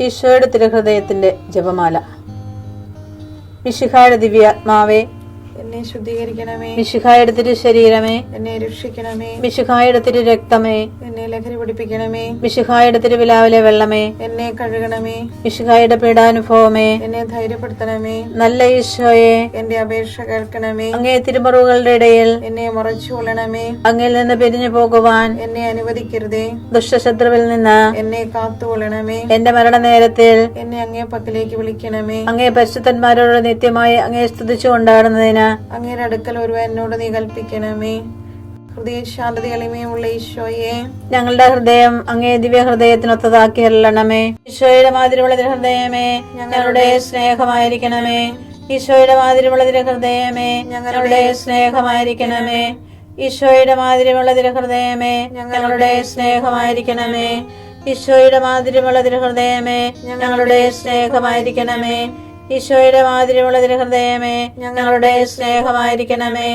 ഈശോയുടെ തിരുഹൃദയത്തിന്റെ ജപമാല. മിശിഹായുടെ ദിവ്യാത്മാവേ, എന്നെ ശുദ്ധീകരിക്കണമേ. മിശിഹായുടെ തിരു ശരീരമേ, എന്നെ രക്ഷിക്കണമേ. മിശിഹായുടെ തിരു രക്തമേ, എന്നെ ലഹരി പിടിപ്പിക്കണമേ. മിശിഹായുടെ തിരുവിലാവിലെ വെള്ളമേ, എന്നെ കഴുകണമേ. മിശിഹായുടെ പീഡാനുഭവമേ, എന്നെ ധൈര്യപ്പെടുത്തണമേ. നല്ല ഈശോയെ, എന്റെ അപേക്ഷ കേൾക്കണമേ. അങ്ങേ തിരുമുറിവുകളുടെ ഇടയിൽ എന്നെ മറച്ചു കൊള്ളണമേ. അങ്ങിൽ നിന്ന് പിരിഞ്ഞു പോകുവാൻ എന്നെ അനുവദിക്കരുതേ. ദുഷ്ടശത്രുവിൽ നിന്ന് എന്നെ കാത്തുകൊള്ളണമേ. എന്റെ മരണനേരത്തിൽ എന്നെ അങ്ങേ പക്കലേക്ക് വിളിക്കണമേ. അങ്ങേ പരിശുദ്ധന്മാരോട് നിത്യമായി അങ്ങേ സ്തുതിച്ചു കൊണ്ടാടുന്നതിന് അങ്ങയുടെ അടുക്കൽ ഒരുവൻ എന്നോട് നീ കൽപ്പിക്കണമേ. ഹൃദയ ശാന്തത എളിമയുമുള്ള ഈശോയെ, ഞങ്ങളുടെ ഹൃദയം അങ്ങേ ദിവ്യ ഹൃദയത്തിനൊത്തതാക്കി അരുളണമേ. ഈശോയുടെ മാതിരിയുള്ള ഹൃദയമേ, ഞങ്ങളുടെ സ്നേഹമായിരിക്കണമേ. ഈശോയുടെ മാതിരിയുള്ള ഹൃദയമേ, ഞങ്ങളുടെ സ്നേഹമായിരിക്കണമേ. ഈശോയുടെ മാതിരിയുള്ള ഹൃദയമേ, ഞങ്ങളുടെ സ്നേഹമായിരിക്കണമേ. ഈശോയുടെ മാതിരിയുള്ള ഹൃദയമേ, ഞങ്ങളുടെ സ്നേഹമായിരിക്കണമേ. ഈശോയുടെ മാതിരിയുള്ള ഹൃദയമേ, ഞങ്ങളുടെ സ്നേഹമായിരിക്കണമേ.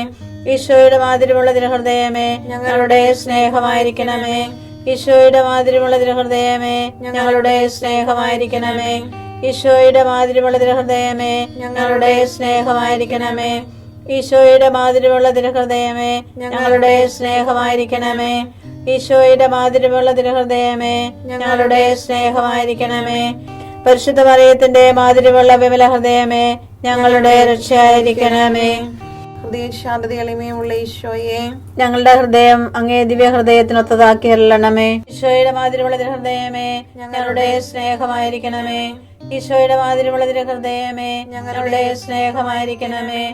ഈശോയുടെ മാതിരിയുള്ള ഹൃദയമേ, ഞങ്ങളുടെ സ്നേഹമായിരിക്കണമേ. ഈശോയുടെ മാതിരിയുള്ള ഹൃദയമേ, ഞങ്ങളുടെ സ്നേഹമായിരിക്കണമേ. ഈശോയുടെ മാതിരിയുള്ള ഹൃദയമേ, ഞങ്ങളുടെ സ്നേഹമായിരിക്കണമേ. ഈശോയുടെ മാതിരിയുള്ള ഹൃദയമേ, ഞങ്ങളുടെ സ്നേഹമായിരിക്കണമേ. ഈശോയുടെ മാതിരിയുള്ള ഹൃദയമേ, ഞങ്ങളുടെ സ്നേഹമായിരിക്കണമേ. പരിശുദ്ധ മറിയത്തിന്റെ മാതിരിയുള്ള വിമല ഹൃദയമേ, ഞങ്ങളുടെ രക്ഷയായിരിക്കണമേ. ഹൃദയ ശാന്തത എളിമയുമുള്ള ഈശോയെ, ഞങ്ങളുടെ ഹൃദയം അങ്ങേ ദിവ്യ ഹൃദയത്തിനൊത്തതാക്കി അരുളണമേ. ഈശോയുടെ മാതിരിയുള്ള ഹൃദയമേ, ഞങ്ങളുടെ സ്നേഹമായിരിക്കണമേ. ഈശോയുടെ മാതിരിയുള്ള ഹൃദയമേ, ഞങ്ങളുടെ സ്നേഹമായിരിക്കണമേ.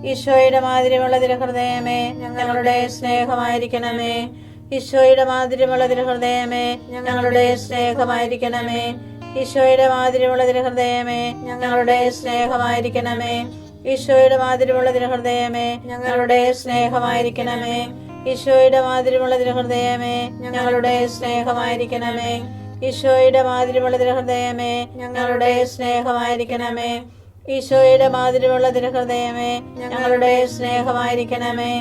ഈശോയുടെ മാതിരിയുള്ള ഹൃദയമേ, ഞങ്ങളുടെ സ്നേഹമായിരിക്കണമേ. ഈശോയുടെ മാതിരിയുള്ള ഹൃദയമേ, ഞങ്ങളുടെ സ്നേഹമായിരിക്കണമേ. ഈശോയുടെ മാതിരിയുള്ള ഹൃദയമേ, ഞങ്ങളുടെ സ്നേഹമായിരിക്കണമേ. ഈശോയുടെ മാതിരിയുള്ള ഹൃദയമേ, ഞങ്ങളുടെ സ്നേഹമായിരിക്കണമേ. ഈശോയുടെ മാതിരിയുള്ള ഹൃദയമേ, ഞങ്ങളുടെ സ്നേഹമായിരിക്കണമേ. ഈശോയുടെ മാതിരിയുള്ള ഹൃദയമേ, ഞങ്ങളുടെ സ്നേഹമായിരിക്കണമേ. ഈശോയുടെ മാതിരിയുള്ള ഹൃദയമേ, ഞങ്ങളുടെ സ്നേഹമായിരിക്കണമേ.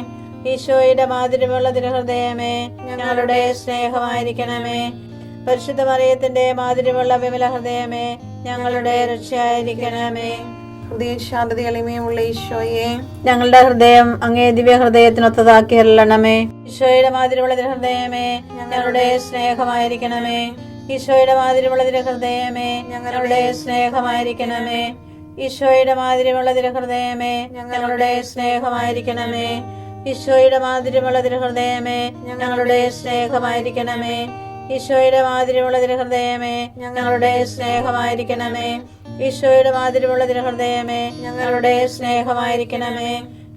ഈശോയുടെ മാതിരിയുള്ള ഹൃദയമേ, ഞങ്ങളുടെ സ്നേഹമായിരിക്കണമേ. പരിശുദ്ധ മറിയത്തിന്റെ മാതിരിയുള്ള വിമല ഹൃദയമേ, ഞങ്ങളുടെ രക്ഷയായിരിക്കണമേ. ഹൃദയ ശാന്തത എളിമയുമുള്ള ഈശോയെ, ഞങ്ങളുടെ ഹൃദയം അങ്ങേ ദിവ്യ ഹൃദയത്തിനൊത്തതാക്കി അരുളണമേ. ഈശോയുടെ മാതിരിയുള്ള ഹൃദയമേ, ഞങ്ങളുടെ സ്നേഹമായിരിക്കണമേ. ഈശോയുടെ മാതിരിയുള്ള ഹൃദയമേ, ഞങ്ങളുടെ സ്നേഹമായിരിക്കണമേ. ഈശോയുടെ മാതിരിയുള്ള ഹൃദയമേ, ഞങ്ങളുടെ സ്നേഹമായിരിക്കണമേ. ഈശോയുടെ മാതിരിയുള്ള ഹൃദയമേ, ഞങ്ങളുടെ സ്നേഹമായിരിക്കണമേ. ഈശോയുടെ മാതിരിയുള്ള ഹൃദയമേ, ഞങ്ങളുടെ സ്നേഹമായിരിക്കണമേ. ഈശോയുടെ മാതിരിയുള്ള ഹൃദയമേ, ഞങ്ങളുടെ സ്നേഹമായിരിക്കണമേ.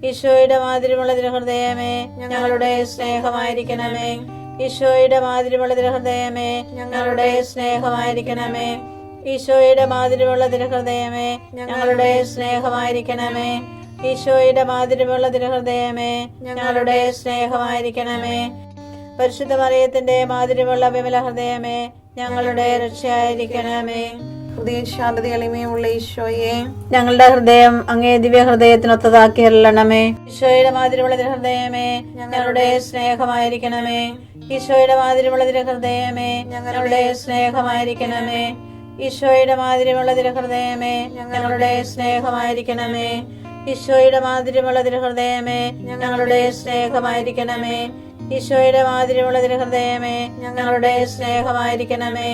ഈശോയുടെ മാതിരിയുള്ള ഹൃദയമേ, ഞങ്ങളുടെ സ്നേഹമായിരിക്കണമേ. ഈശോയുടെ മാതിരിയുള്ള ഹൃദയമേ, ഞങ്ങളുടെ സ്നേഹമായിരിക്കണമേ. ഈശോയുടെ മാതിരിയുള്ള ഹൃദയമേ, ഞങ്ങളുടെ സ്നേഹമായിരിക്കണമേ. ഈശോയുടെ മാതിരിയുള്ള ഹൃദയമേ, ഞങ്ങളുടെ സ്നേഹമായിരിക്കണമേ. പരിശുദ്ധ മറിയത്തിന്റെ മാതിരിയുള്ള വിമല ഹൃദയമേ, ഞങ്ങളുടെ രക്ഷയായിരിക്കണമേ. ഹൃദയ ശാന്തത എളിമയുമുള്ള ഈശോയെ, ഞങ്ങളുടെ ഹൃദയം അങ്ങേ ദിവ്യ ഹൃദയത്തിനൊത്തതാക്കി അരുളണമേ. ഈശോയുടെ മാതിരിയുള്ള ഹൃദയമേ, ഞങ്ങളുടെ സ്നേഹമായിരിക്കണമേ. ഈശോയുടെ മാതിരിയുള്ള ഹൃദയമേ, ഞങ്ങളുടെ സ്നേഹമായിരിക്കണമേ. ഈശോയുടെ മാതിരിയുള്ള ഹൃദയമേ, ഞങ്ങളുടെ സ്നേഹമായിരിക്കണമേ. ഈശോയുടെ മാതിരിയുള്ള ഹൃദയമേ, ഞങ്ങളുടെ സ്നേഹമായിരിക്കണമേ. ഈശോയുടെ മാതിരിയുള്ള ഹൃദയമേ, ഞങ്ങളുടെ സ്നേഹമായിരിക്കണമേ.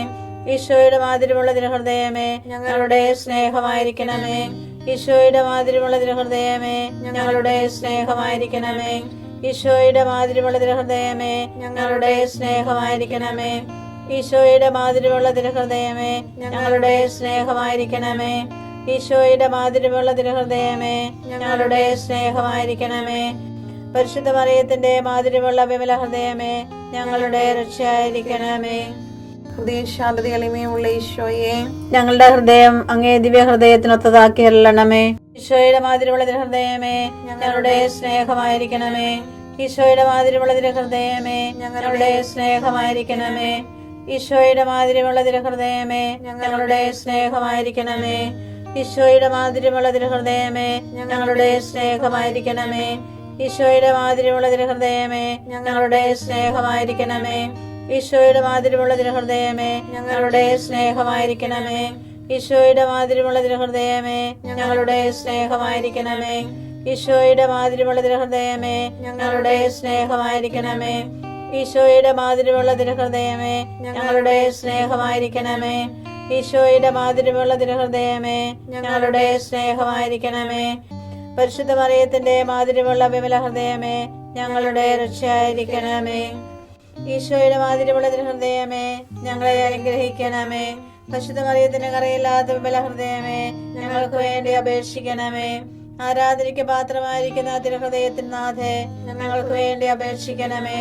ഈശോയുടെ മാതിരിയുള്ള ഹൃദയമേ, ഞങ്ങളുടെ സ്നേഹമായിരിക്കണമേ. ഈശോയുടെ മാതിരിയുള്ള ഹൃദയമേ, ഞങ്ങളുടെ സ്നേഹമായിരിക്കണമേ. ഈശോയുടെ മാതിരിയുള്ള ഹൃദയമേ, ഞങ്ങളുടെ സ്നേഹമായിരിക്കണമേ. ഈശോയുടെ മാതിരിയുള്ള ഹൃദയമേ, ഞങ്ങളുടെ സ്നേഹമായിരിക്കണമേ. ഈശോയുടെ മാതിരിയുള്ള ഹൃദയമേ, ഞങ്ങളുടെ സ്നേഹമായിരിക്കണമേ. പരിശുദ്ധ മറിയത്തിന്റെ മാതിരിയുള്ള വിമല ഹൃദയമേ, ഞങ്ങളുടെ രക്ഷയായിരിക്കണമേ. ഹൃദയ ശാന്തത എളിമയുമുള്ള ഈശോയെ, ഞങ്ങളുടെ ഹൃദയം അങ്ങേ ദിവ്യ ഹൃദയത്തിനൊത്തതാക്കി അരുളണമേ. ഈശോയുടെ മാതിരിയുള്ള ഹൃദയമേ, ഞങ്ങളുടെ സ്നേഹമായിരിക്കണമേ. ഈശോയുടെ മാതിരിയുള്ള ഹൃദയമേ, ഞങ്ങളുടെ സ്നേഹമായിരിക്കണമേ. ഈശോയുടെ മാതിരിയുള്ള ഹൃദയമേ, ഞങ്ങളുടെ സ്നേഹമായിരിക്കണമേ. ഈശോയുടെ മാതിരിയുള്ള ഹൃദയമേ, ഞങ്ങളുടെ സ്നേഹമായിരിക്കണമേ. ഈശോയുടെ മാതിരിയുള്ള ഹൃദയമേ, ഞങ്ങളുടെ സ്നേഹമായിരിക്കണമേ. ഈശോയുടെ മാതിരിമുള്ള തിരുഹൃദയമേ ഞങ്ങളുടെ സ്നേഹമായിരിക്കണമേ. ഈശോയുടെ മാതിരിമുള്ള തിരുഹൃദയമേ ഞങ്ങളുടെ സ്നേഹമായിരിക്കണമേ. ഈശോയുടെ മാതിരിമുള്ള തിരുഹൃദയമേ ഞങ്ങളുടെ സ്നേഹമായിരിക്കണമേ. ഈശോയുടെ മാതിരിമുള്ള തിരുഹൃദയമേ ഞങ്ങളുടെ സ്നേഹമായിരിക്കണമേ. ഈശോയുടെ മാതിരിമുള്ള തിരുഹൃദയമേ ഞങ്ങളുടെ സ്നേഹമായിരിക്കണമേ. പരിശുദ്ധ മറിയത്തിന്റെ മാതിരിമുള്ള വിമല ഹൃദയമേ ഞങ്ങളുടെ രക്ഷയായിരിക്കണമേ. ഈശോയുടെ മാതിരിമുള്ള തിരുഹൃദയമേ ഞങ്ങളെ അനുഗ്രഹിക്കണമേ. പരിശുദ്ധ മറിയത്തിന്റെ കറയില്ലാത്ത വിമല ഹൃദയമേ ഞങ്ങൾക്ക് വേണ്ടി അപേക്ഷിക്കണമേ. ആരാധനയ്ക്ക് പാത്രമായിരിക്കുന്ന തിരുഹൃദയത്തിൻ നാഥേ ഞങ്ങൾക്ക് വേണ്ടി അപേക്ഷിക്കണമേ.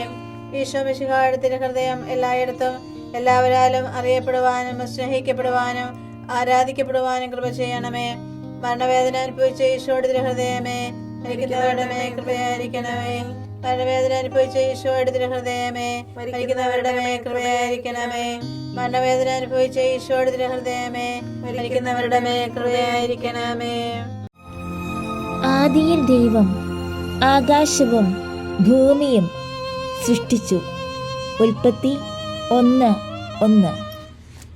ഈശോ മിശിഹായുടെ തിരുഹൃദയം എല്ലായിടത്തും എല്ലാവരാലും അറിയപ്പെടുവാനും സ്നേഹിക്കപ്പെടുവാനും ആരാധിക്കപ്പെടുവാനും കൃപ ചെയ്യണമേ. മരണവേദന അനുഭവിച്ച ഈശോയുടെ തിരുഹൃദയമേ മരിക്കുന്നവരുടെ മേൽ കൃപയായിരിക്കണമേ. മരണവേദന അനുഭവിച്ച ഈശോയുടെ തിരുഹൃദയമേ മരിക്കുന്നവരുടെ മേൽ കൃപയായിരിക്കണമേ. മരണവേദന അനുഭവിച്ച ഈശോയുടെ തിരുഹൃദയമേ മരിക്കുന്നവരുടെ മേൽ കൃപയായിരിക്കണമേ. ആദിയിൽ ദൈവം ആകാശവും ഭൂമിയും സൃഷ്ടിച്ചു. ഉൽപ്പത്തി 1:1.